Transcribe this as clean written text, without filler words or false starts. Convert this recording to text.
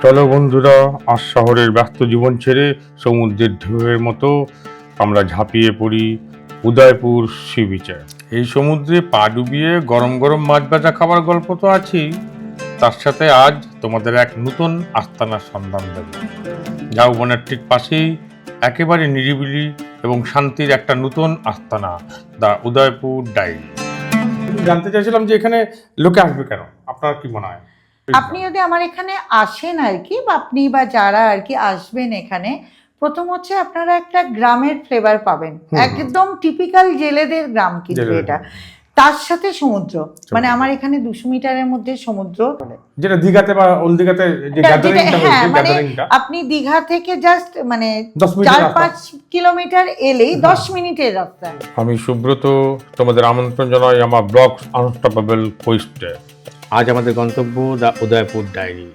চলো বন্ধুরা, আজ শহরের ব্যস্ত জীবন ছেড়ে সমুদ্রের ঢেউয়ের মতো আমরা ঝাঁপিয়ে পড়ি উদয়পুর সি বিচে। এই সমুদ্রে পা ডুবিয়ে গরম গরম মাছ ভাজা খাবার গল্প তো আছেই, তার সাথে আজ তোমাদের এক নতুন আস্তানার সন্ধান দেব। ঝাউবনের ঠিক পাশেই একেবারে নিরিবিলি এবং শান্তির একটা নতুন আস্তানা, দ্য উদয়পুর ডায়েরি। জানতে চাইছিলাম যে এখানে লোকে আসবে কেন, আপনার কি মনে হয়? আপনি যদি আমার এখানে আসেন আর কি, বা আপনি বা যারা আর কি আসবেন এখানে, প্রথম হচ্ছে আপনারা একটা গ্রামের ফ্লেভার পাবেন, একদম টিপিক্যাল জেলেদের গ্রাম কিন্তু এটা, তার সাথে সমুদ্র। মানে আমার এখানে 200 মিটারের মধ্যে সমুদ্র, যেটা দীঘাতে বা ওল্ড দীঘাতে যে গ্যাদারিংটা হচ্ছে, গ্যাদারিংটা আপনি দীঘা থেকে জাস্ট মানে 4-5 কিলোমিটার এলেই 10 মিনিটের রাস্তা। আমি সুব্রত, তোমাদের আমন্ত্রণ জানাই আমার ব্লগ আনস্টপেবল কোয়েস্টে। আজ আমাদের গন্তব্য দ্য উদয়পুর ডায়েরি।